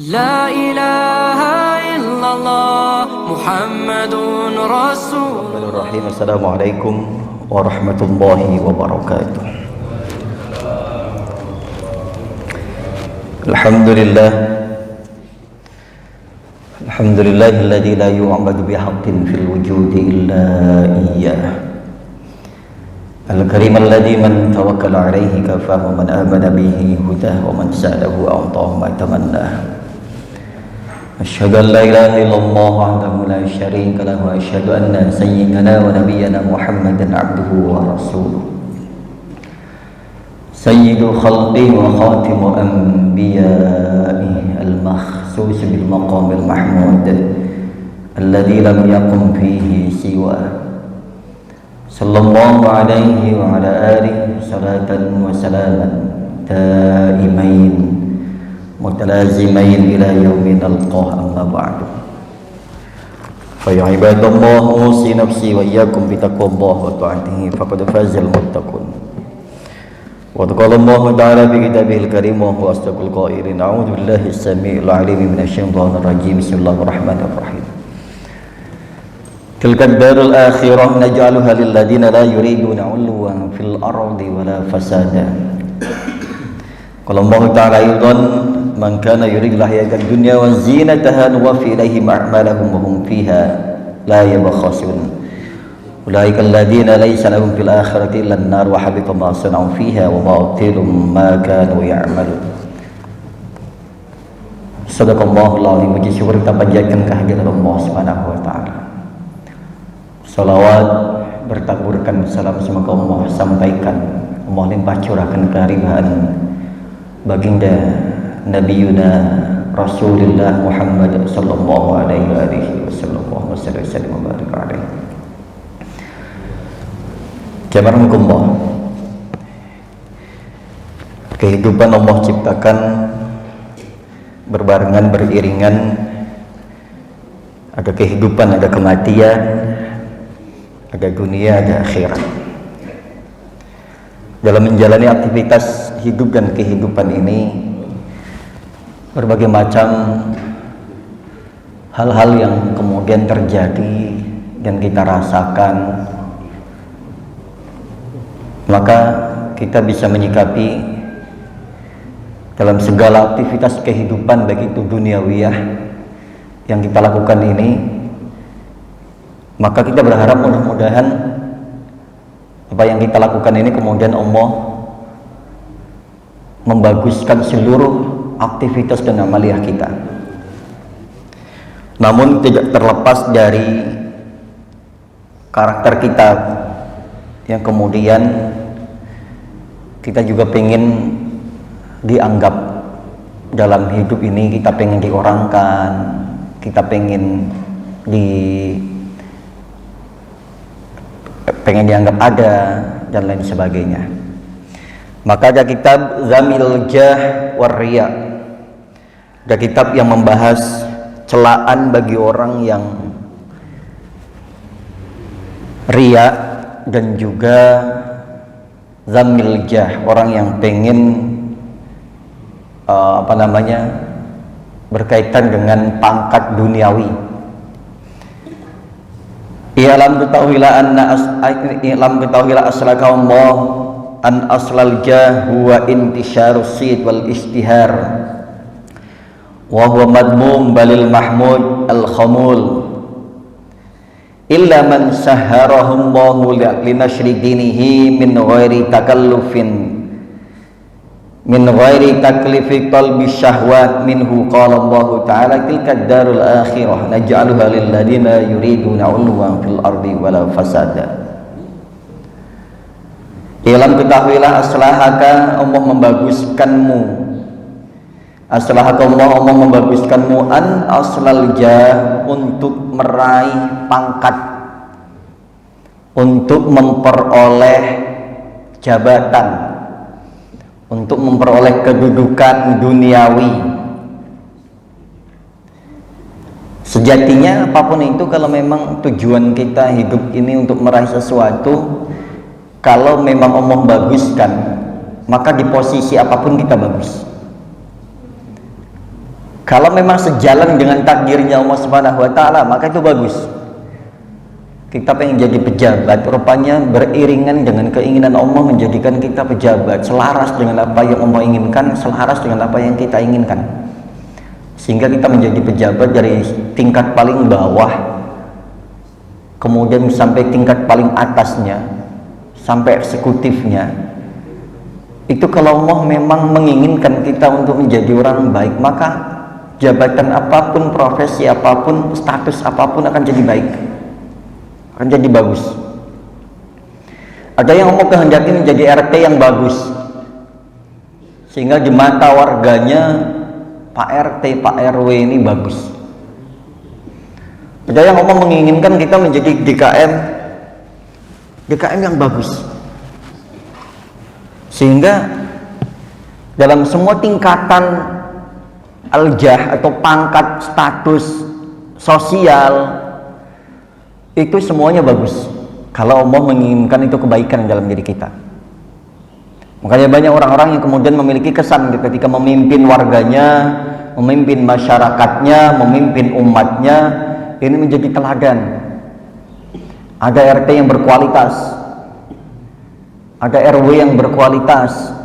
لا إله إلا الله محمد رسول الله. السلام عليكم ورحمة الله وبركاته. الحمد لله الذي لا يعبد بحق في الوجود إلا إياه، الكريم الذي من توكل عليه كفاه ومن آمن به هداه ومن سأله أعطاه ما تمناه. أشهد أن لا إله إلا الله وحده لا شريك له، وأشهد أن سيدنا ونبينا محمدا عبده ورسوله، سيد خلقه وخاتم أنبيائه، المخصوص بالمقام المحمود الذي لم يقم فيه سواه، صلى الله عليه وعلى آله صلاة وسلاما دائمين متلازمين إلى يوم نلقاه. أما بعد، فيا عباد الله أوصي نفسي وإياكم بتقوى الله وطاعته فقد فاز المتقون. وقال الله تعالى في كتابه الكريم وهو أصدق القائلين: أعوذ بالله السميع العليم من الشيطان الرجيم، بسم الله الرحمن الرحيم. تلك الدار الآخرة نجعلها للذين لا يريدون علوا في الأرض ولا فسادا. قال الله تعالى أيضا: من كان يريد الحياة الدنيا وزينتها نوفي إليهم أعمالهم وهم فيها لا يبخسون. أولئك الذين ليس لهم في الآخرة إلا النار وحبط ما صنعوا فيها وباطل ما كانوا يعملون. Sadaqallahul azim. Puji syukur kita panjatkan kehadirat Allah Subhanahu wa taala. Salawat bertaburkan salam semoga Allah sampaikan, Allah limpah curahkan kehariban baginda Nabiyuna Rasulullah Muhammad sallallahu alaihi wasallam wa sallam wa barik alaihi. Jazakumullah. Kehidupan Allah ciptakan berbarengan, beriringan. Ada kehidupan, ada kematian, ada dunia, ada akhirat. Dalam menjalani aktivitas hidup dan kehidupan ini, berbagai macam hal-hal yang kemudian terjadi dan kita rasakan, maka kita bisa menyikapi dalam segala aktivitas kehidupan, baik itu duniawiyah yang kita lakukan ini, maka kita berharap mudah-mudahan apa yang kita lakukan ini kemudian Allah membaguskan seluruh aktivitas dan amaliyah kita. Namun tidak terlepas dari karakter kita yang kemudian kita juga pengen dianggap dalam hidup ini, kita pengen diorangkan, kita pengen dianggap ada dan lain sebagainya. Maka ada kitab Zamil Jah war Riya, ada kitab yang membahas celaan bagi orang yang riya, dan juga Zamil Jah, orang yang pengen berkaitan dengan pangkat duniawi. I'lam ketahuilah aslaka Allah an aslal jah huwa intisyarus sid wal istihar wa huwa madmum balil mahmud al khamul illa man sahharahum Allahu li nashri dinihi min ghairi takallufin min ghairi taklifi qalbi syahwat minhu. Qala Allah Ta'ala: tilka darul akhirah naj'aluha lil ladina yuriduna 'uluwan fil ardi wala fasada. Ilam ketahuilah aslahaka, Allah membaguskanmu, aslahaka Allah membaguskanmu an aslal jah, untuk meraih pangkat, untuk memperoleh jabatan, untuk memperoleh kedudukan duniawi. Sejatinya apapun itu, kalau memang tujuan kita hidup ini untuk meraih sesuatu, kalau memang Allah baguskan, maka di posisi apapun kita bagus. Kalau memang sejalan dengan takdirnya Allah Subhanahu wa taala, maka itu bagus. Kita pengen jadi pejabat, rupanya beriringan dengan keinginan Allah menjadikan kita pejabat, selaras dengan apa yang Allah inginkan, selaras dengan apa yang kita inginkan. Sehingga kita menjadi pejabat dari tingkat paling bawah, kemudian sampai tingkat paling atasnya, sampai eksekutifnya. Itu kalau Allah memang menginginkan kita untuk menjadi orang baik, maka jabatan apapun, profesi apapun, status apapun akan jadi baik, akan jadi bagus. Ada yang Allah kehendaki menjadi RT yang bagus, sehingga di mata warganya Pak RT, Pak RW ini bagus. Ada yang Allah menginginkan kita menjadi DKM yang bagus, sehingga dalam semua tingkatan aljah atau pangkat status sosial itu semuanya bagus kalau Allah menginginkan itu kebaikan dalam diri kita. Makanya banyak orang-orang yang kemudian memiliki kesan ketika memimpin warganya, memimpin masyarakatnya, memimpin umatnya, ini menjadi teladan. Ada RT yang berkualitas, ada RW yang berkualitas,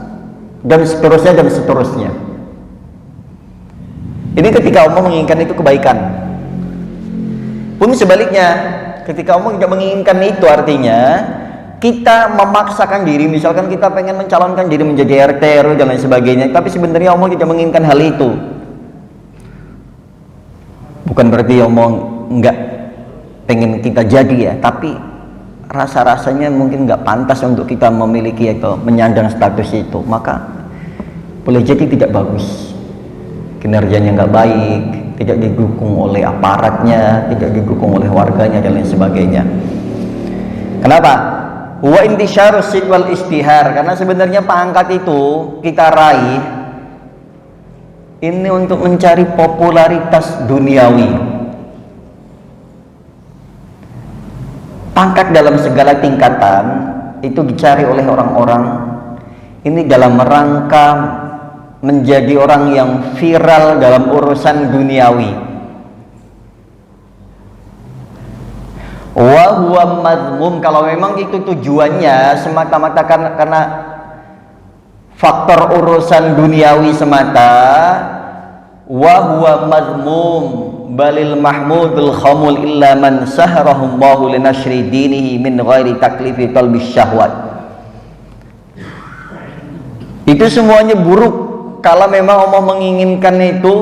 dan seterusnya dan seterusnya. Ini ketika Allah menginginkan itu kebaikan. Pun sebaliknya, ketika Allah tidak menginginkan itu, artinya kita memaksakan diri. Misalkan kita pengen mencalonkan diri menjadi RT, RW dan lain sebagainya, tapi sebenarnya Allah tidak menginginkan hal itu. Bukan berarti Allah nggak pengen kita jadi ya, tapi rasa-rasanya mungkin nggak pantas untuk kita memiliki atau menyandang status itu, maka boleh jadi tidak bagus, kinerjanya nggak baik, tidak didukung oleh aparatnya, tidak didukung oleh warganya dan lain sebagainya. Kenapa? Wa intisyaru sid wal istihar, karena sebenarnya pangkat itu kita raih ini untuk mencari popularitas duniawi. Pangkat dalam segala tingkatan itu dicari oleh orang-orang ini dalam rangka menjadi orang yang viral dalam urusan duniawi. Wa huwa madmum, kalau memang itu tujuannya semata-mata karena faktor urusan duniawi semata, wa huwa madmum balil mahmudul khamul illa man saharahumullahu linashri dinihi min ghairi taklifi qalbi syahwat. Itu semuanya buruk kalau memang Allah menginginkan itu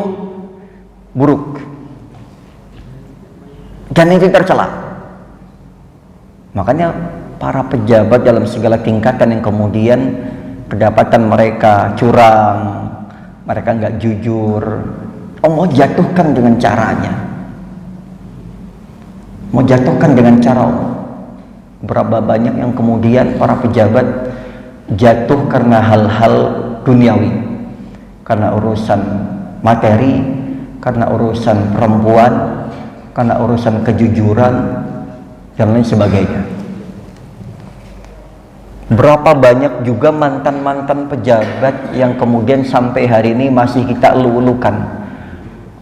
buruk, dan itu tercela. Makanya para pejabat dalam segala tingkatan yang kemudian pendapatan mereka curang, mereka nggak jujur, Allah jatuhkan dengan caranya, mau jatuhkan dengan cara Allah. Berapa banyak yang kemudian para pejabat jatuh karena hal-hal duniawi, karena urusan materi, karena urusan perempuan, karena urusan kejujuran dan lain sebagainya. Berapa banyak juga mantan-mantan pejabat yang kemudian sampai hari ini masih kita elu-elukan,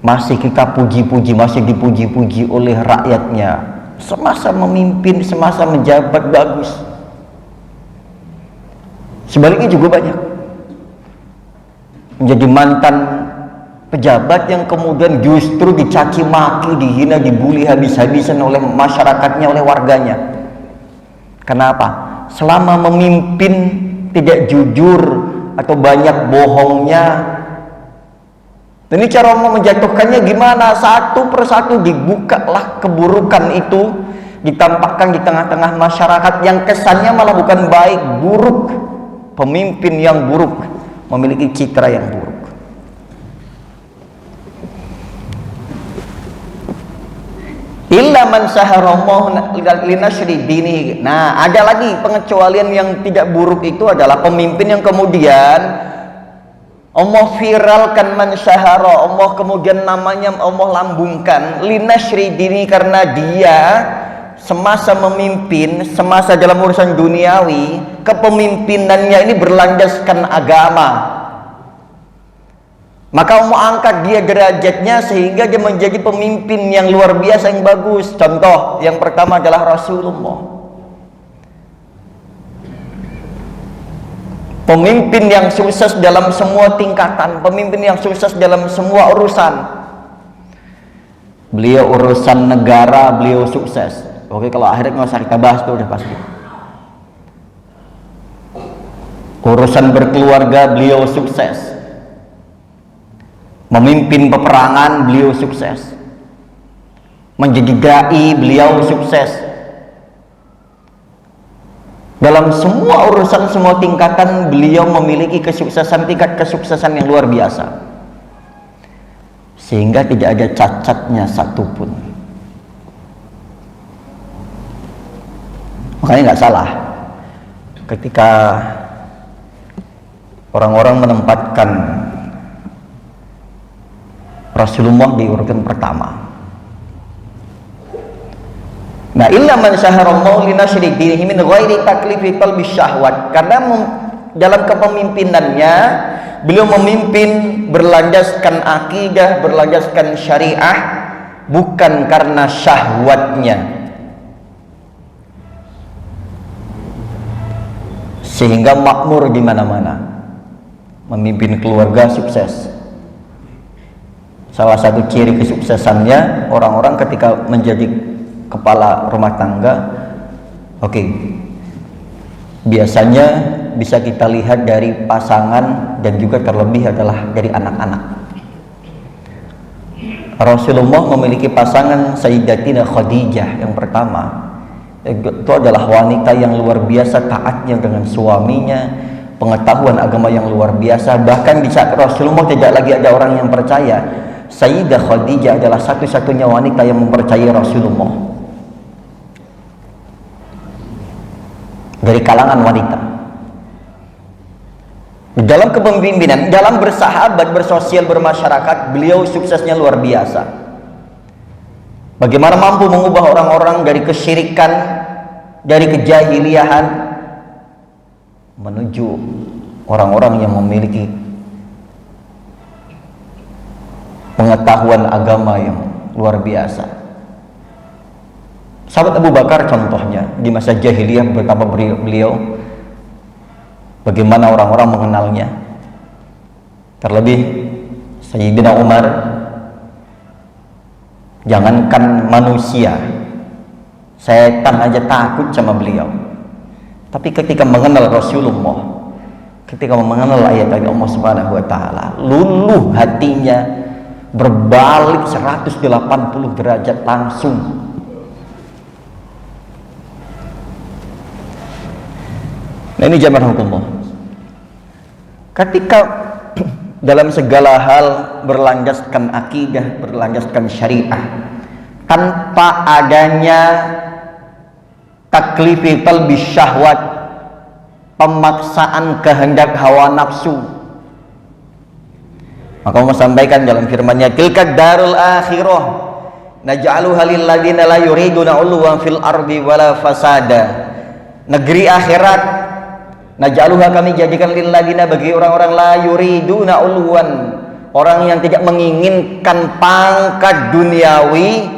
masih kita puji-puji, masih dipuji-puji oleh rakyatnya, semasa memimpin, semasa menjabat bagus. Sebaliknya juga banyak menjadi mantan pejabat yang kemudian justru dicaci maki, dihina, dibully habis-habisan oleh masyarakatnya, oleh warganya. Kenapa? Selama memimpin tidak jujur atau banyak bohongnya. Ini cara mau menjatuhkannya gimana? Satu persatu dibukalah keburukan itu, ditampakkan di tengah-tengah masyarakat yang kesannya malah bukan baik, buruk. Pemimpin yang buruk, memiliki citra yang buruk. Illa man saharahu linashri dini. Nah, ada lagi pengecualian yang tidak buruk, itu adalah pemimpin yang kemudian Allah viralkan, man syahara, Allah kemudian namanya Allah lambungkan linashri dini, karena dia semasa memimpin, semasa dalam urusan duniawi, kepemimpinannya ini berlandaskan agama. Maka mau angkat dia derajatnya sehingga dia menjadi pemimpin yang luar biasa yang bagus. Contoh yang pertama adalah Rasulullah. Pemimpin yang sukses dalam semua tingkatan, pemimpin yang sukses dalam semua urusan. Beliau urusan negara, beliau sukses. Oke, kalau akhirnya nggak usah kita bahas, itu udah pasti. Urusan berkeluarga, beliau sukses. Memimpin peperangan, beliau sukses. Menjadi dai, beliau sukses. Dalam semua urusan, semua tingkatan, beliau memiliki kesuksesan, tingkat kesuksesan yang luar biasa, sehingga tidak ada cacatnya satupun. Makanya nggak salah ketika orang-orang menempatkan Rasulullah di urutan pertama. Nah, illa man syaharallahu li nasyri dinihi min ghairi taklifi qalbi syahwat. Karena dalam kepemimpinannya beliau memimpin berlandaskan akidah, berlandaskan syariah, bukan karena syahwatnya. Sehingga makmur di mana-mana. Memimpin keluarga sukses. Salah satu ciri kesuksesannya orang-orang ketika menjadi kepala rumah tangga, oke, biasanya bisa kita lihat dari pasangan dan juga terlebih adalah dari anak-anak. Rasulullah memiliki pasangan Sayyidatina Khadijah yang pertama. Itu adalah wanita yang luar biasa taatnya dengan suaminya, pengetahuan agama yang luar biasa. Bahkan di saat Rasulullah tidak lagi ada orang yang percaya, Sayyidah Khadijah adalah satu-satunya wanita yang mempercayai Rasulullah dari kalangan wanita. Dalam kepemimpinan, dalam bersahabat, bersosial, bermasyarakat, beliau suksesnya luar biasa. Bagaimana mampu mengubah orang-orang dari kesyirikan, dari kejahiliahan menuju orang-orang yang memiliki pengetahuan agama yang luar biasa. Sahabat Abu Bakar contohnya, di masa jahiliyah betapa beliau bagaimana orang-orang mengenalnya. Terlebih Sayyidina Umar, jangankan manusia, setan aja takut sama beliau. Tapi ketika mengenal Rasulullah, ketika mengenal ayat-ayat Allah Subhanahu wa taala, luluh hatinya, berbalik 180 derajat langsung. Nah, ini jamaah hukumullah. Ketika dalam segala hal berlandaskan akidah, berlandaskan syariah, tanpa adanya taklifi qalbi syahwat, pemaksaan kehendak hawa nafsu, maka Allah sampaikan dalam firman-Nya, tilka darul akhirah naj'aluha lil ladzina la yuriduna 'uluwan fil ardi wala fasada. Negeri akhirat naj'aluha, kami jadikan lil ladzina, bagi orang-orang la yuriduna 'uluwan, orang yang tidak menginginkan pangkat duniawi,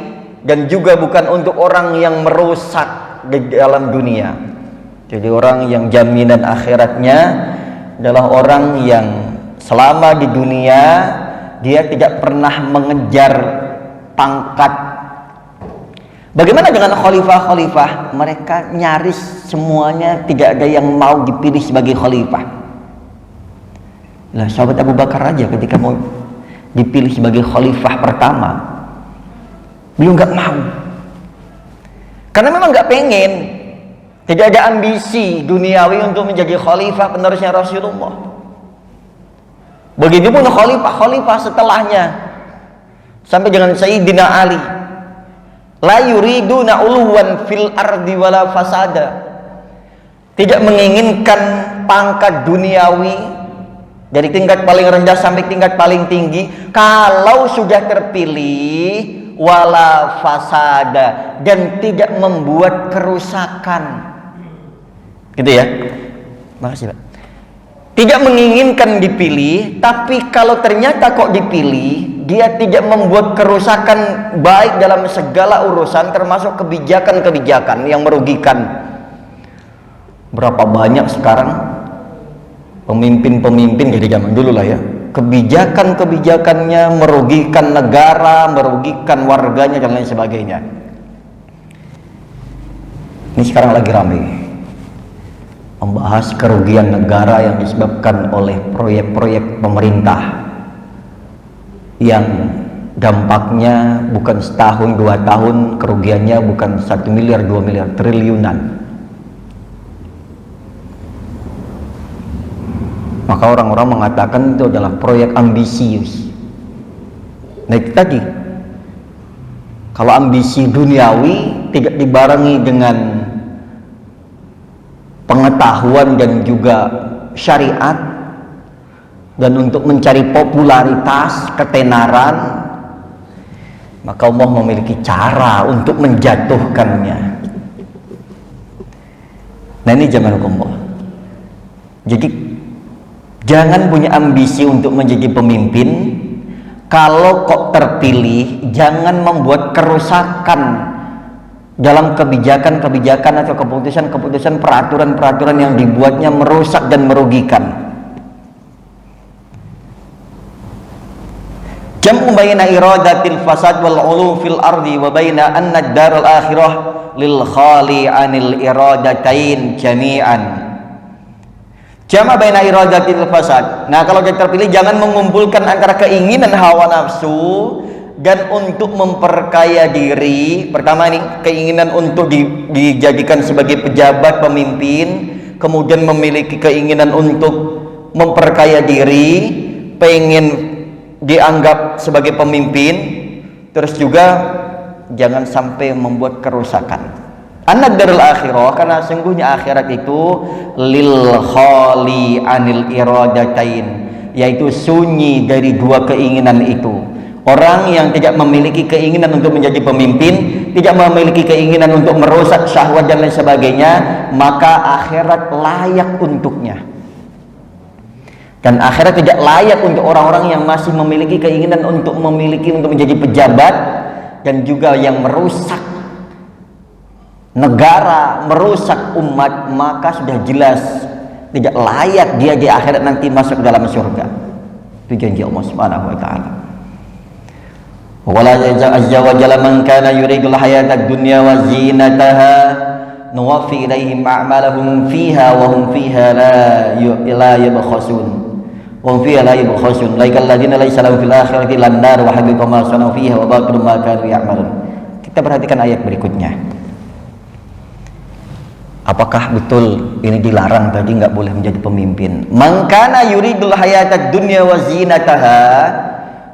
dan juga bukan untuk orang yang merusak di dalam dunia. Jadi orang yang jaminan akhiratnya adalah orang yang selama di dunia dia tidak pernah mengejar pangkat. Bagaimana dengan khalifah-khalifah? Mereka nyaris semuanya tidak ada yang mau dipilih sebagai khalifah. Lah, sahabat Abu Bakar aja ketika mau dipilih sebagai khalifah pertama, beliau nggak mau. Karena memang nggak pengen, tidak ada ambisi duniawi untuk menjadi khalifah penerusnya Rasulullah. Begitupun khalifah setelahnya, sampai dengan Sayyidina Ali, la yuriduna uluwan fil ardi wala fasada, tidak menginginkan pangkat duniawi dari tingkat paling rendah sampai tingkat paling tinggi. Kalau sudah terpilih, wala fasada, dan tidak membuat kerusakan. Gitu ya. Makasih Pak. tidak menginginkan dipilih, tapi kalau ternyata kok dipilih, dia tidak membuat kerusakan baik dalam segala urusan, termasuk kebijakan-kebijakan yang merugikan. Berapa banyak sekarang pemimpin-pemimpin dari zaman dulu lah ya, kebijakan-kebijakannya merugikan negara, merugikan warganya dan lain sebagainya. Ini sekarang lagi ramai membahas kerugian negara yang disebabkan oleh proyek-proyek pemerintah yang dampaknya bukan setahun 2 tahun, kerugiannya bukan 1 miliar 2 miliar, triliunan. Maka orang-orang mengatakan itu adalah proyek ambisius. Nah itu tadi, kalau ambisi duniawi tidak dibarengi dengan pengetahuan dan juga syariat, dan untuk mencari popularitas, ketenaran, maka Allah memiliki cara untuk menjatuhkannya. Nah ini zaman Allah. Jadi jangan punya ambisi untuk menjadi pemimpin. Kalau kok terpilih, jangan membuat kerusakan dalam kebijakan-kebijakan atau keputusan-keputusan, peraturan-peraturan yang dibuatnya merusak dan merugikan. Jam'u baina iradatil fasad wal 'ulu fil ardi wa baina anna ad-darul akhirah lil khali 'anil iradatain jami'an. Jama' baina iradatil fasad. Nah, kalau kita terpilih jangan mengumpulkan antara keinginan hawa nafsu dan untuk memperkaya diri. Pertama nih, keinginan untuk dijadikan sebagai pejabat, pemimpin, kemudian memiliki keinginan untuk memperkaya diri, pengen dianggap sebagai pemimpin, terus juga jangan sampai membuat kerusakan. Anad darul akhirah, karena sungguhnya akhirat itu lil khali anil iradatain, yaitu sunyi dari 2 keinginan itu. Orang yang tidak memiliki keinginan untuk menjadi pemimpin, tidak memiliki keinginan untuk merusak syahwat dan lain sebagainya, maka akhirat layak untuknya. Dan akhirat tidak layak untuk orang-orang yang masih memiliki keinginan untuk menjadi pejabat dan juga yang merusak negara, merusak umat, maka sudah jelas tidak layak dia di akhirat nanti masuk dalam surga. Itu janji Allah Subhanahu wa taala. Wala azza wa jalla man kana yuridul hayatad dunya wa zinataha nuwaffi ilaihim a'malahum fiha wa hum fiha la yabkhasun. Wa hum fiha la yabkhasun. Laikal ladzina laysa lahum fil akhirati lan nar wa habita ma sanu fiha wa batilu ma kanu ya'malun. Kita perhatikan ayat berikutnya. Apakah betul ini dilarang tadi nggak boleh menjadi pemimpin? Man kana yuridul hayatad dunya wa zinataha,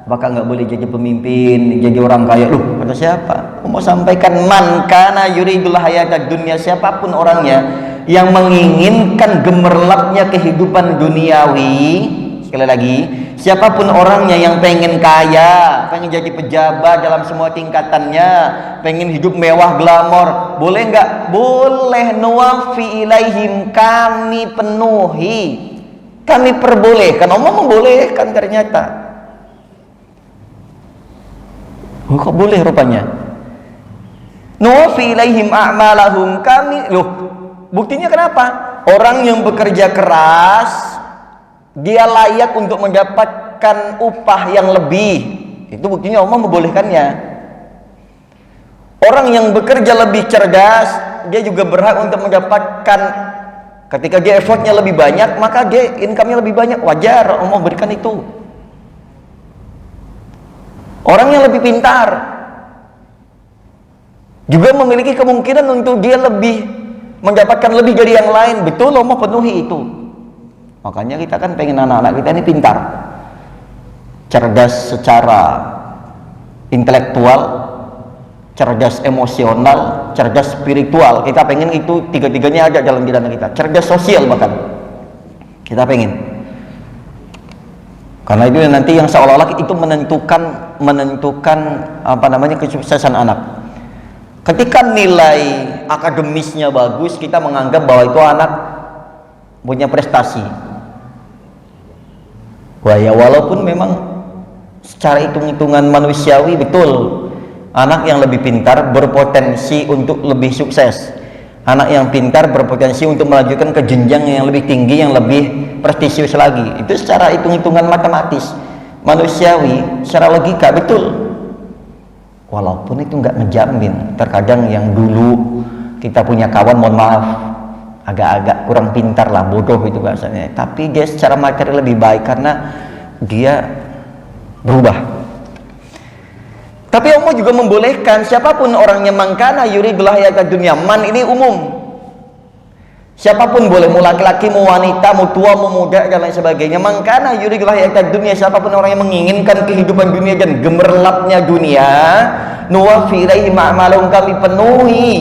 maka nggak boleh jadi pemimpin, jadi orang kaya. Loh, kata siapa? Aku mau sampaikan man kana yuridul hayatad dunya, siapapun orangnya yang menginginkan gemerlapnya kehidupan duniawi. Sekali lagi, siapapun orangnya yang pengen kaya, pengen jadi pejabat dalam semua tingkatannya, pengen hidup mewah glamor, boleh nggak? Boleh. Nuwafi ilaihim, kami penuhi, kami perbolehkan. Allah membolehkan ternyata. Oh, kok boleh rupanya? Nuwafi ilaihim a'malahum, kami. Loh, buktinya kenapa? Orang yang bekerja keras, dia layak untuk mendapatkan upah yang lebih. Itu buktinya Allah membolehkannya. Orang yang bekerja lebih cerdas, dia juga berhak untuk mendapatkan, ketika dia effortnya lebih banyak, maka dia income-nya lebih banyak. Wajar Allah berikan itu. Orang yang lebih pintar juga memiliki kemungkinan untuk dia lebih mendapatkan lebih dari yang lain. Betul, Allah penuhi itu. Makanya kita kan pengen anak-anak kita ini pintar, cerdas secara intelektual, cerdas emosional, cerdas spiritual. Kita pengen itu tiga-tiganya ada dalam diri anak kita. Cerdas sosial bahkan kita pengen. Karena itu nanti yang seolah-olah itu menentukan apa namanya kesuksesan anak. Ketika nilai akademisnya bagus, kita menganggap bahwa itu anak punya prestasi. Wah ya, walaupun memang secara hitung-hitungan manusiawi betul, anak yang lebih pintar berpotensi untuk lebih sukses. Anak yang pintar berpotensi untuk melanjutkan ke jenjang yang lebih tinggi, yang lebih prestisius lagi. Itu secara hitung-hitungan matematis, manusiawi, secara logika betul. Walaupun itu nggak ngejamin. Terkadang yang dulu kita punya kawan, mohon maaf, agak-agak kurang pintar lah, bodoh itu bahasanya. Tapi dia secara materi lebih baik karena dia berubah. Tapi Allah juga membolehkan siapapun orangnya, mangkana yuridul hayatad dunya, man ini umum. Siapapun boleh, mau laki-laki, mau wanita, mau tua, mau muda dan lain sebagainya. Mangkana yuridul hayatad dunya, siapapun orang yang menginginkan kehidupan dunia dan gemerlapnya dunia, nuwaffi ilaihi ma'malahum, kami penuhi.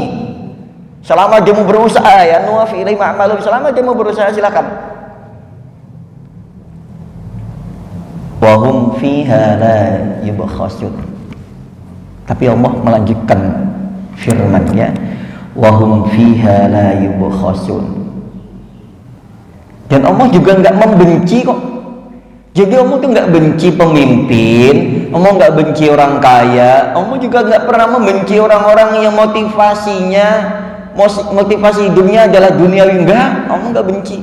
Selama dia mau berusaha ya, nuwaffi ilaihi ma'malahum, selama dia mau berusaha silakan. Wa hum fiha la yubkhasun. Tapi Allah melanjutkan firman-Nya, wa hum fiha la yubkhasun. Dan Allah juga nggak membenci kok. Jadi Allah tuh nggak benci pemimpin, Allah nggak benci orang kaya, Allah juga nggak pernah membenci orang-orang yang motivasi hidupnya adalah duniawi. Enggak, Allah nggak benci.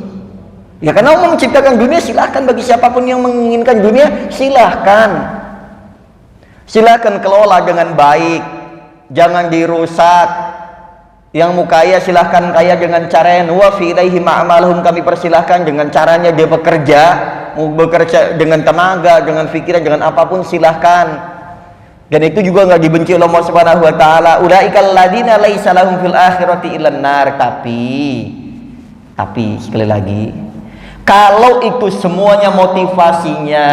Ya karena Allah menciptakan dunia, silahkan bagi siapapun yang menginginkan dunia, silahkan. Silakan kelola dengan baik, jangan dirusak. Yang mau kaya silahkan kaya dengan cara yang nuwaffi ilaihi ma'malahum, kami persilahkan dengan caranya dia bekerja, mau bekerja dengan tenaga, dengan pikiran, dengan apapun silahkan. Dan itu juga nggak dibenci oleh Allah Subhanahu wa taala. Ulaikal ladzina laisa lahum fil akhirati illan nar. Tapi sekali lagi, kalau itu semuanya motivasinya,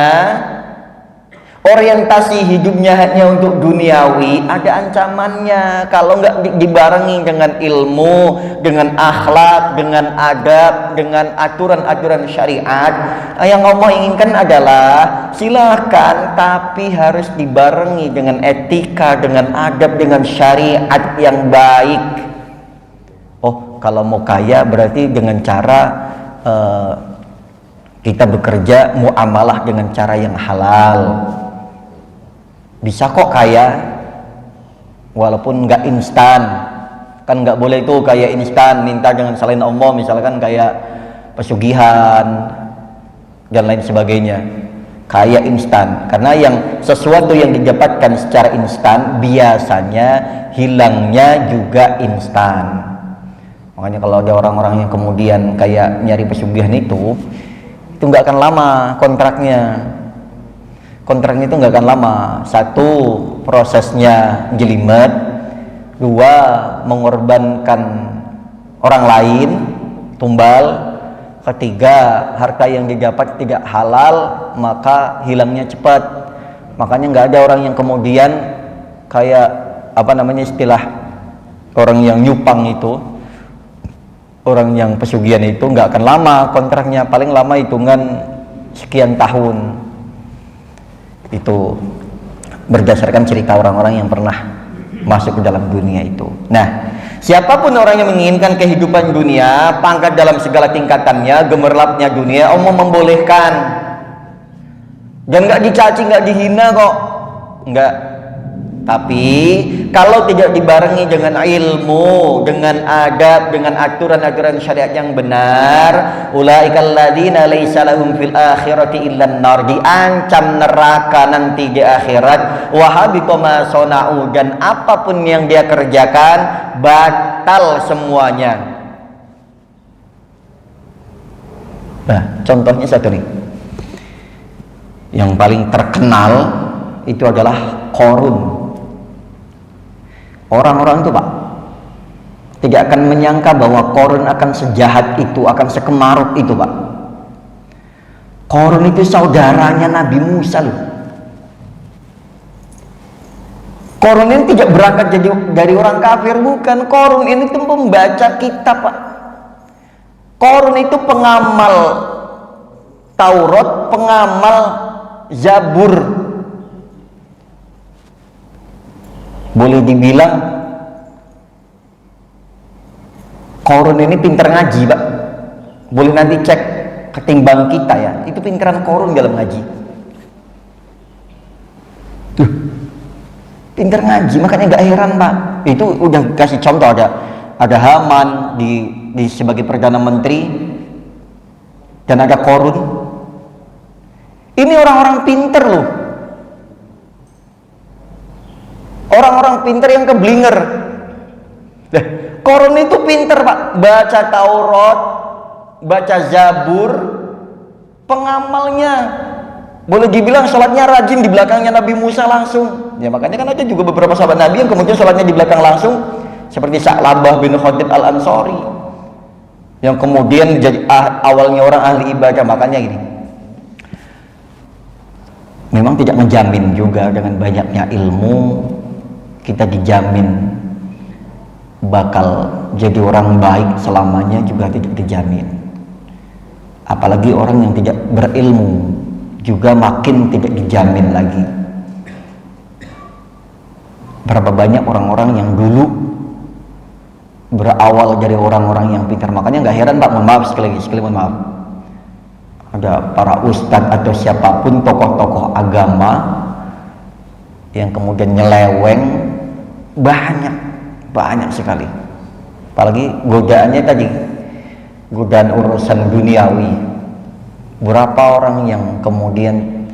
orientasi hidupnya hanya untuk duniawi, ada ancamannya. Kalau nggak dibarengi dengan ilmu, dengan akhlak, dengan adab, dengan aturan-aturan syariat, yang Allah inginkan adalah silakan, tapi harus dibarengi dengan etika, dengan adab, dengan syariat yang baik. Oh, kalau mau kaya berarti dengan cara kita bekerja muamalah dengan cara yang halal. Bisa kok kaya walaupun nggak instan, kan nggak boleh itu kaya instan, minta dengan selain Allah, misalkan kayak pesugihan dan lain sebagainya. Kaya instan, karena yang sesuatu yang didapatkan secara instan biasanya hilangnya juga instan. Makanya kalau ada orang-orang yang kemudian kayak nyari pesugihan itu nggak akan lama kontraknya itu nggak akan lama. Satu, prosesnya jelimet. Dua, mengorbankan orang lain, tumbal. Ketiga, harta yang didapat tidak halal, maka hilangnya cepat. Makanya nggak ada orang yang kemudian kayak istilah orang yang nyupang itu, orang yang pesugihan itu nggak akan lama kontraknya, paling lama hitungan sekian tahun. Itu berdasarkan cerita orang-orang yang pernah masuk ke dalam dunia itu. Nah, siapapun orang yang menginginkan kehidupan dunia, pangkat dalam segala tingkatannya, gemerlapnya dunia, Allah membolehkan. Dan nggak dicaci, nggak dihina kok, nggak. Tapi kalau tidak dibarengi dengan ilmu, dengan adab, dengan aturan-aturan syariat yang benar, ulaikal ladzina laisa lahum fil akhirati illan nar, diancam neraka nanti di akhirat. Wa habita ma sana'u, dan apapun yang dia kerjakan batal semuanya. Nah, contohnya satu nih, yang paling terkenal itu adalah Qarun. Orang-orang itu Pak tidak akan menyangka bahwa Qarun akan sejahat itu, akan sekemaruk itu Pak. Qarun itu saudaranya Nabi Musa loh. Qarun ini tidak berangkat jadi dari orang kafir, bukan. Qarun ini tuh pembaca kitab Pak. Qarun itu pengamal Taurat, pengamal Zabur. Boleh dibilang Qarun ini pinter ngaji Pak. Boleh nanti cek ketimbang kita ya, itu pinteran Qarun dalam ngaji. Tuh, pinter ngaji, makanya nggak heran Pak. Itu udah kasih contoh, ada Haman di sebagai perdana menteri dan ada Qarun. Ini orang-orang pinter loh, orang-orang pinter yang keblinger. Qarun itu pinter Pak, baca Taurat, baca Zabur, pengamalnya boleh dibilang sholatnya rajin di belakangnya Nabi Musa langsung. Ya makanya kan ada juga beberapa sahabat Nabi yang kemudian sholatnya di belakang langsung, seperti Sa'labah bin Khatib al-Ansari yang kemudian jadi awalnya orang ahli ibadah. Makanya gini, memang tidak menjamin juga dengan banyaknya ilmu kita dijamin bakal jadi orang baik selamanya, juga tidak dijamin. Apalagi orang yang tidak berilmu juga makin tidak dijamin lagi. Berapa banyak orang-orang yang dulu berawal dari orang-orang yang pintar. Makanya nggak heran Pak, mohon maaf sekali mohon maaf, ada para ustadz atau siapapun tokoh-tokoh agama yang kemudian nyeleweng banyak sekali. Apalagi godaannya tadi, godaan urusan duniawi. Berapa orang yang kemudian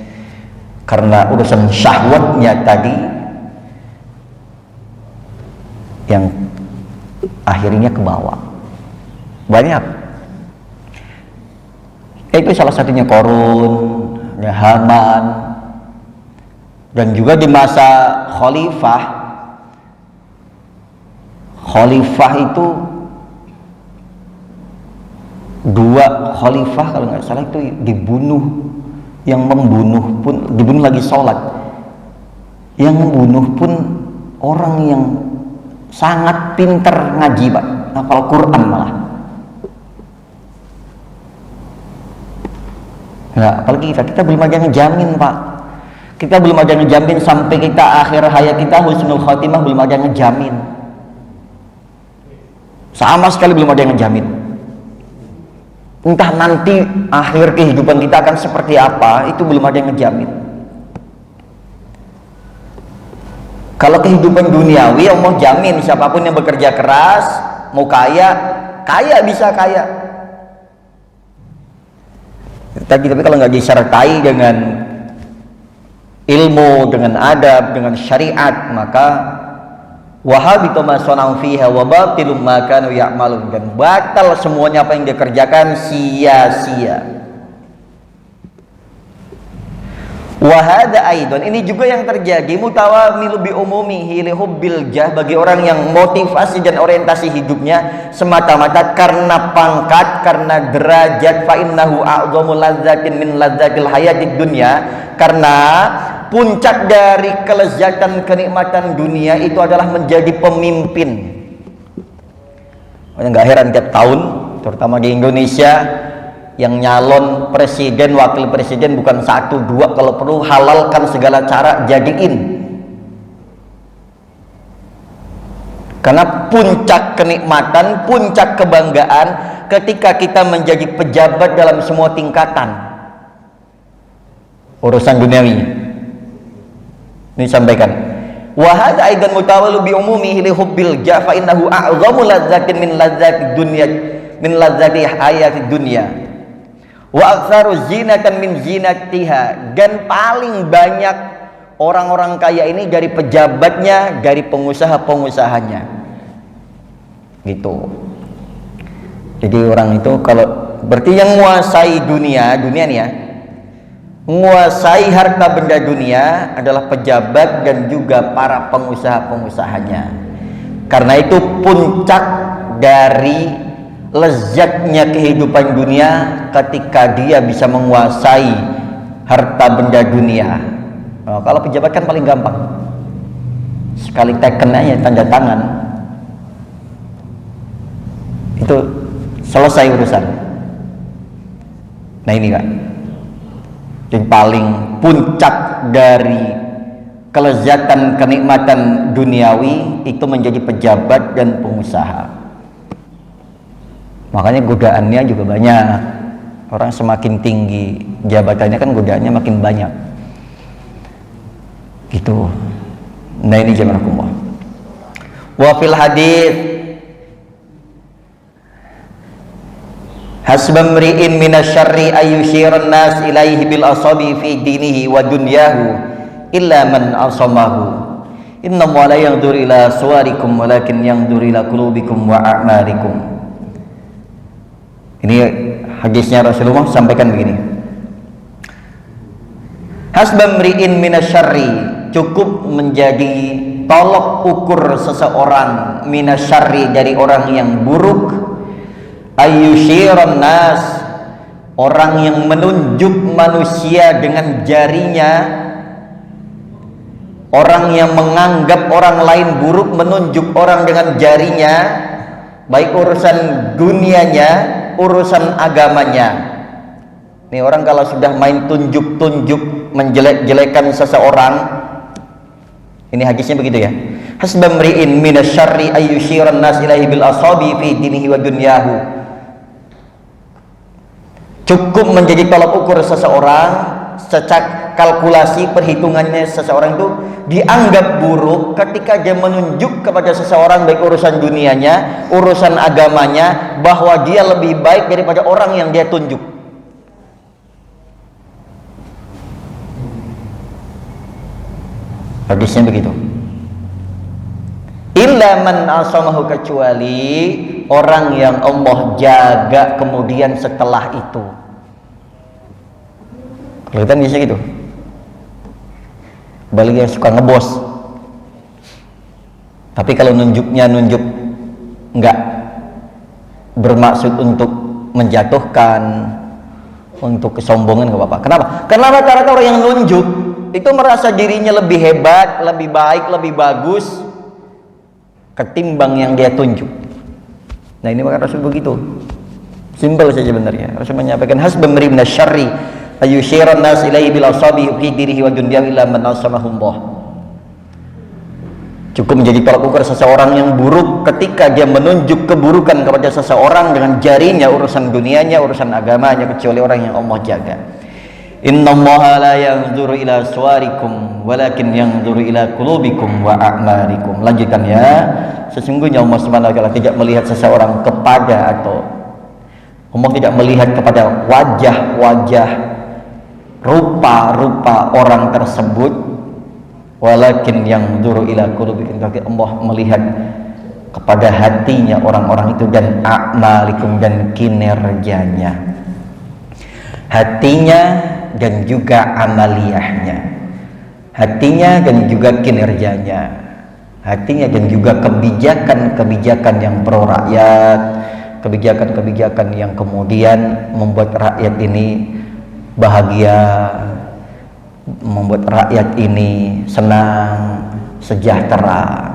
karena urusan syahwatnya tadi yang akhirnya ke bawah. Banyak. Itu salah satunya Qarun, Haman, dan juga di masa khalifah itu dua khalifah kalau nggak salah itu dibunuh. Yang membunuh pun dibunuh lagi sholat, yang membunuh pun orang yang sangat pinter ngaji Pak, hafal Quran malah. Nah, apalagi kita belum ada ngejamin Pak, kita belum ada ngejamin sampai kita akhir hayat kita husnul khotimah, belum ada ngejamin sama sekali, belum ada yang ngejamin. Entah nanti akhir kehidupan kita akan seperti apa, itu belum ada yang ngejamin. Kalau kehidupan duniawi Allah jamin, siapapun yang bekerja keras mau kaya bisa kaya. Tapi kalau nggak disertai dengan ilmu, dengan adab, dengan syariat, maka wahabitu ma sana'u fiha wa batilum ma kanu ya'malun, dan batal semuanya apa yang dikerjakan, sia-sia. Wahada aidon, ini juga yang terjadi mutawamilu bi umumihi li hubbil jah, bagi orang yang motivasi dan orientasi hidupnya semata-mata karena pangkat, karena derajat. Fa innahu a'dhamu lazzatin min lazzatil hayatid dunya, karena puncak dari kelezatan kenikmatan dunia itu adalah menjadi pemimpin. Nggak heran tiap tahun, terutama di Indonesia, yang nyalon presiden, wakil presiden bukan satu dua, kalau perlu halalkan segala cara jadiin. Karena puncak kenikmatan, puncak kebanggaan ketika kita menjadi pejabat dalam semua tingkatan urusan duniawi. Ini sampaikan. Wa hadza aidan mutawalu bi umumihi li hubbil jah fa innahu a'zamu lazzatin min lazzati dunya, min lazzati hayatid dunya. Wa aktsaru zinatan min zinatiha, dan paling banyak orang-orang kaya ini dari pejabatnya, dari pengusaha-pengusahanya. Gitu. Jadi orang itu kalau berarti yang menguasai dunia nih ya, menguasai harta benda dunia adalah pejabat dan juga para pengusaha-pengusahanya. Karena itu puncak dari lezatnya kehidupan dunia ketika dia bisa menguasai harta benda dunia. Nah, kalau pejabat kan paling gampang, sekali teken aja tanda tangan itu selesai urusan. Nah ini Kak, yang paling puncak dari kelezatan kenikmatan duniawi itu menjadi pejabat dan pengusaha. Makanya godaannya juga banyak. Orang semakin tinggi jabatannya kan godaannya makin banyak. Gitu. Nah ini jamaahkumullah. Wa fil hadits hasba mri'in minasyarri ayyushiran nas ilaihi bil asabi fi dinihi wa dunyahu illa man asamahu. Inna Allah la yanzur ila suwarikum walakin yanzur ila qulubikum wa a'malikum. Ini hadisnya Rasulullah sampaikan begini. Hasba mri'in minasyarri, cukup menjadi tolok ukur seseorang minasyarri, dari orang yang buruk, ayyushiran nas, orang yang menunjuk manusia dengan jarinya, orang yang menganggap orang lain buruk, menunjuk orang dengan jarinya, baik urusan dunianya, urusan agamanya. Nih orang kalau sudah main tunjuk-tunjuk, menjelek-jelekan seseorang, ini hadisnya begitu ya. Hasba mri'in minasyarri ayyushiran nas ilaihi bil asabi fi dinihi wa dunyahu. Cukup menjadi tolak ukur seseorang, secara kalkulasi perhitungannya seseorang itu dianggap buruk ketika dia menunjuk kepada seseorang, baik urusan dunianya, urusan agamanya, bahwa dia lebih baik daripada orang yang dia tunjuk. Hadisnya begitu. Illa man asamahu, kecuali orang yang Allah jaga kemudian setelah itu. Kalau kita bisa gitu, balik yang suka ngebos, tapi kalau nunjuknya nunjuk enggak bermaksud untuk menjatuhkan, untuk kesombongan, enggak apa-apa. Kenapa? Karena rata-rata orang yang nunjuk itu merasa dirinya lebih hebat, lebih baik, lebih bagus ketimbang yang dia tunjuk. Nah ini maka Rasul begitu, simpel saja sebenarnya. Rasul menyampaikan hasba mri minasyarri ayyushiran nas ilaihi bil asabi fi dinihi wa dunyahu illa man asamahullah. Cukup menjadi tolak ukur seseorang yang buruk ketika dia menunjuk keburukan kepada seseorang dengan jarinya, urusan dunianya, urusan agamanya, kecuali orang yang Allah jaga. Innallaha la yanzuru ila suwarikum walakin yanzuru ila qulubikum wa a'malikum. Lanjutkan ya. Sesungguhnya Allah Subhanahu wa taala tidak melihat seseorang kepada, atau Allah tidak melihat kepada wajah-wajah, rupa-rupa orang tersebut, walakin yanzuru ila qulubikum, tapi Allah melihat kepada hatinya orang-orang itu dan a'malikum, dan kinerjanya, hatinya dan juga amaliyahnya, hatinya dan juga kinerjanya, hatinya dan juga kebijakan-kebijakan yang pro rakyat, kebijakan-kebijakan yang kemudian membuat rakyat ini bahagia, membuat rakyat ini senang, sejahtera.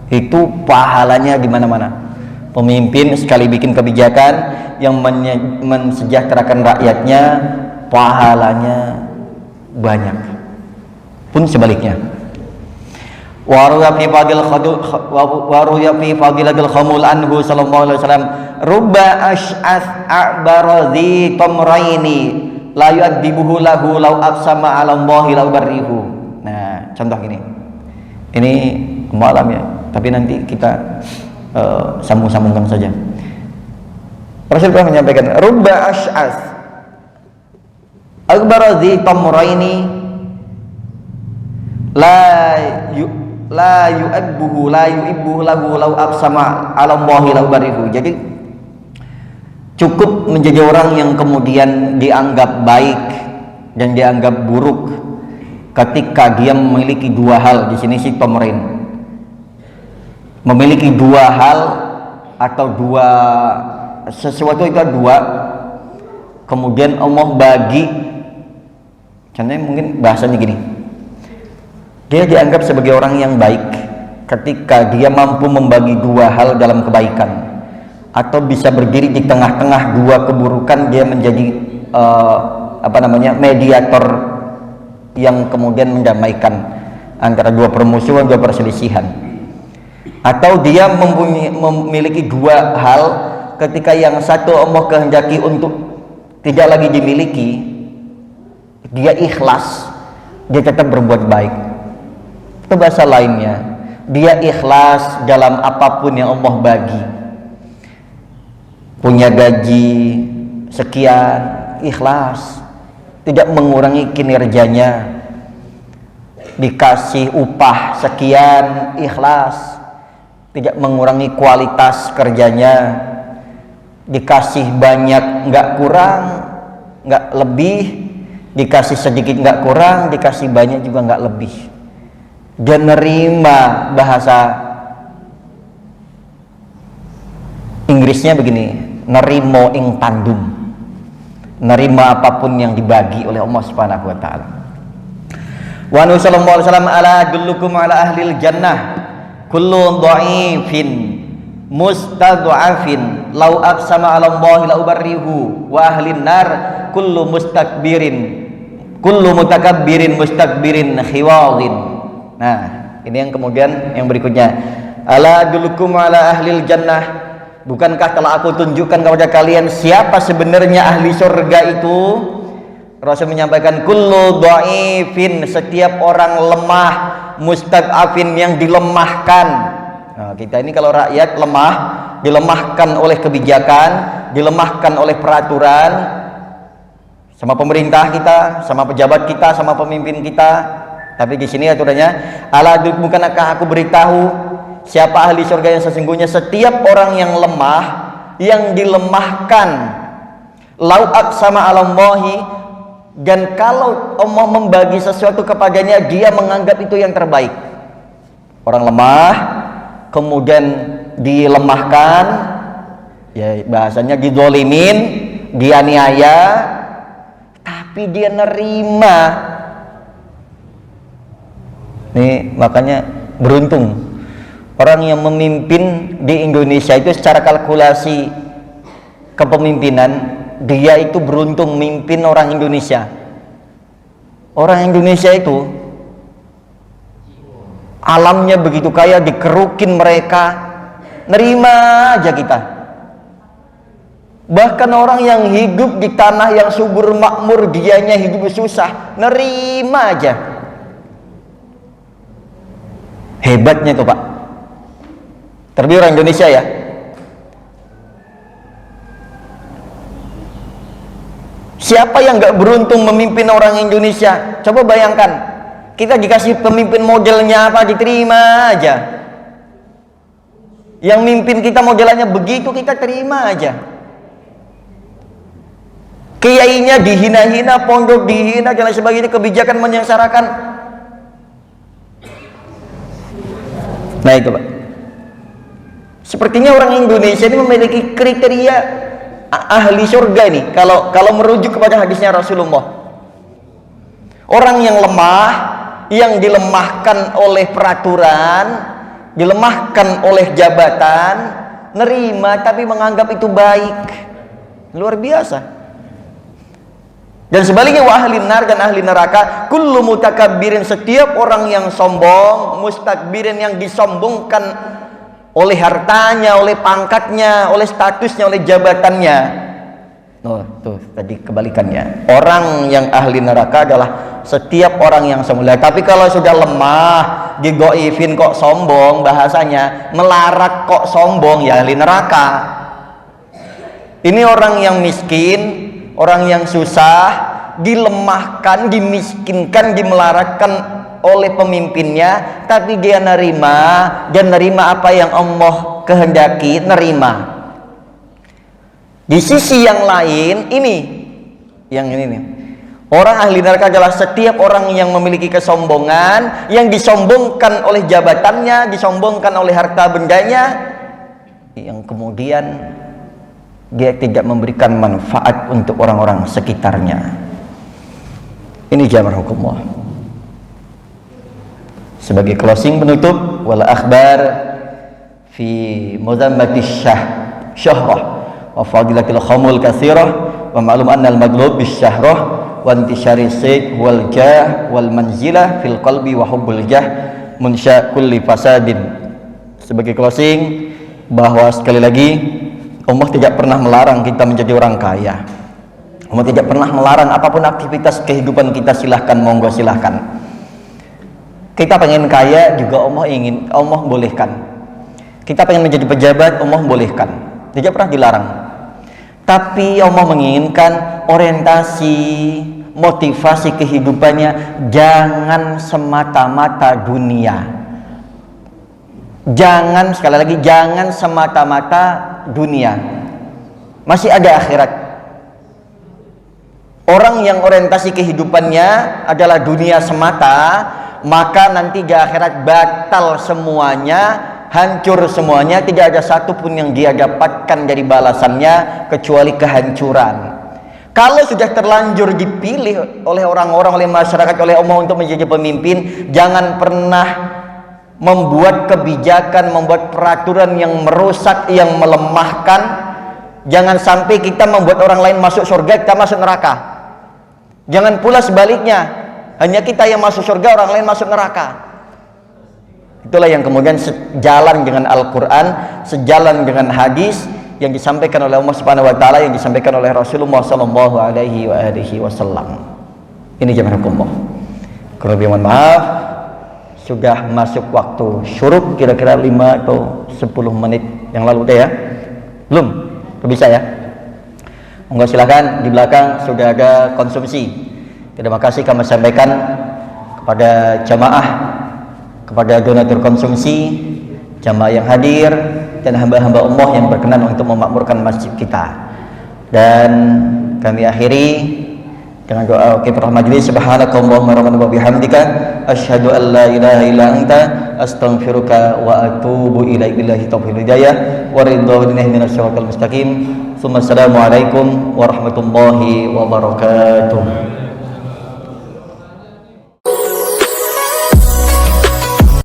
Itu pahalanya di mana-mana. Pemimpin sekali bikin kebijakan yang mensejahterakan rakyatnya, pahalanya banyak. Pun sebaliknya. Waruya fi fadilatil khamul anhu sallallahu alaihi wasallam, rubba ash'ath a'baradhi tamraini la yu'addibuhu lahu law aqsama 'ala Allahi law barrihu. Nah, contoh gini. Ini malam ya, tapi nanti kita sambung-sambungkan saja. Rasulullah menyampaikan, rubba ash'ath a'baradhi tamraini la yu'ibbuhu lahu law aqsama 'ala Allahi law barihu. Jadi cukup menjadi orang yang kemudian dianggap baik dan dianggap buruk ketika dia memiliki dua hal. Di sini si Tomrin memiliki dua hal atau dua sesuatu, itu dua, kemudian Allah bagi. Contohnya mungkin bahasanya gini, dia dianggap sebagai orang yang baik ketika dia mampu membagi dua hal dalam kebaikan, atau bisa berdiri di tengah-tengah dua keburukan, dia menjadi mediator yang kemudian mendamaikan antara dua permusuhan, dua perselisihan. Atau dia memiliki dua hal ketika yang satu Allah kehendaki untuk tidak lagi dimiliki, dia ikhlas, dia tetap berbuat baik. Itu bahasa lainnya, dia ikhlas dalam apapun yang Allah bagi. Punya gaji sekian, ikhlas, tidak mengurangi kinerjanya. Dikasih upah sekian, ikhlas, tidak mengurangi kualitas kerjanya. Dikasih banyak nggak kurang, nggak lebih, dikasih sedikit nggak kurang, dikasih banyak juga nggak lebih. Dia nerima, bahasa Inggrisnya begini, nerimo ing tandum, nerima apapun yang dibagi oleh Allah Subhanahu wa taala. Wa nabi sallallahu alaihi wasallam, ala dullukum ala ahlil jannah kullu dha'ifin mustad'afin law aqsama 'ala Allahi la ubarrihu wa ahlin nar kullu mutakabbirin mustakbirin khiwadin. Nah, ini yang kemudian yang berikutnya, ala dulukum ala ahlil jannah, bukankah telah aku tunjukkan kepada kalian siapa sebenarnya ahli surga itu? Rasul menyampaikan, kullu dhaifin, setiap orang lemah, mustad'afin, yang dilemahkan. Nah, kita ini kalau rakyat lemah, dilemahkan oleh kebijakan, dilemahkan oleh peraturan, sama pemerintah kita, sama pejabat kita, sama pemimpin kita. Tapi di sini aturannya, ala bukankah aku beritahu siapa ahli surga yang sesungguhnya? Setiap orang yang lemah, yang dilemahkan, lau aqsama 'ala Allahi, dan kalau Allah membagi sesuatu kepadanya, dia menganggap itu yang terbaik. Orang lemah kemudian dilemahkan, ya bahasanya dizolimin, dianiaya, tapi dia nerima. Nih makanya beruntung orang yang memimpin di Indonesia itu. Secara kalkulasi kepemimpinan, dia itu beruntung mimpin orang Indonesia. Orang Indonesia itu alamnya begitu kaya, dikerukin mereka, nerima aja kita. Bahkan orang yang hidup di tanah yang subur makmur, dianya hidup susah, nerima aja. Hebatnya itu Pak, terlebih orang Indonesia ya. Siapa yang gak beruntung memimpin orang Indonesia? Coba bayangkan, kita dikasih pemimpin modelnya apa, diterima aja. Yang mimpin kita modelannya begitu, kita terima aja. Kiainya dihina-hina, pondok dihina, dan lain sebagainya, kebijakan menyengsarakan. Nah itu Pak, sepertinya orang Indonesia ini memiliki kriteria ahli surga ini, kalau merujuk kepada hadisnya Rasulullah. Orang yang lemah, yang dilemahkan oleh peraturan, dilemahkan oleh jabatan, nerima tapi menganggap itu baik. Luar biasa. Dan sebaliknya, wa ahlin nar, dan ahli neraka, kullu mutakabbirin, setiap orang yang sombong, mustakbirin, yang disombongkan oleh hartanya, oleh pangkatnya, oleh statusnya, oleh jabatannya. Oh, tuh tadi kebalikannya. Orang yang ahli neraka adalah setiap orang yang sombong. Tapi kalau sudah lemah, digoifin kok sombong, bahasanya melarat kok sombong, ya ahli neraka. Ini orang yang miskin, orang yang susah, dilemahkan, dimiskinkan, dimelaratkan oleh pemimpinnya, tapi dia nerima, dan nerima apa yang Allah kehendaki, nerima. Di sisi yang lain, ini nih, orang ahli neraka adalah setiap orang yang memiliki kesombongan, yang disombongkan oleh jabatannya, disombongkan oleh harta bendanya, yang kemudian dia tidak memberikan manfaat untuk orang-orang sekitarnya. Ini jamar hukumullah. Sebagai closing penutup, wal akhbar fi muzammatis syahrah wa fadilatil khamul katsirah wa ma'lum anna al maglub bis syahrah wa intishari sayd wal jah wal manzilah fil qalbi wa hubbul jah munsya kulli fasadin. Sebagai closing, bahwa sekali lagi Allah tidak pernah melarang kita menjadi orang kaya. Allah tidak pernah melarang apapun aktivitas kehidupan kita, silahkan, monggo silahkan. Kita pengen kaya juga Allah bolehkan. Kita pengen menjadi pejabat, Allah bolehkan. Tidak pernah dilarang. Tapi Allah menginginkan orientasi, motivasi kehidupannya jangan semata-mata dunia. Jangan, sekali lagi, jangan semata-mata dunia. Masih ada akhirat. Orang yang orientasi kehidupannya adalah dunia semata, maka nanti di akhirat batal semuanya, hancur semuanya, tidak ada satupun yang dia dapatkan dari balasannya kecuali kehancuran. Kalau sudah terlanjur dipilih oleh orang-orang, oleh masyarakat, oleh Allah untuk menjadi pemimpin, jangan pernah membuat kebijakan, membuat peraturan yang merusak, yang melemahkan. Jangan sampai kita membuat orang lain masuk surga, kita masuk neraka. Jangan pula sebaliknya, hanya kita yang masuk surga, orang lain masuk neraka. Itulah yang kemudian sejalan dengan Al-Quran, sejalan dengan hadis yang disampaikan oleh Allah Subhanahu wa taala, yang disampaikan oleh Rasulullah sallallahu alaihi wasallam. Ini jamaah hukum. Kurang lebih mohon maaf, sudah masuk waktu syuruk kira-kira 5 atau 10 menit yang lalu deh ya. Belum? Bisa ya? Monggo silakan, di belakang sudah ada konsumsi. Terima kasih kami sampaikan kepada jamaah, kepada donatur konsumsi, jamaah yang hadir, dan hamba-hamba Allah yang berkenan untuk memakmurkan masjid kita. Dan kami akhiri dengan doa kifarah majlis. Subhanakallahumma rabbana wa bihamdika asyhadu an la ilaha illa anta astaghfiruka wa atubu ilaik. Billahi taufiq hidayah wa ridwanillahi minasyaitonir mustaqim. Assalamualaikum warahmatullahi wabarakatuh.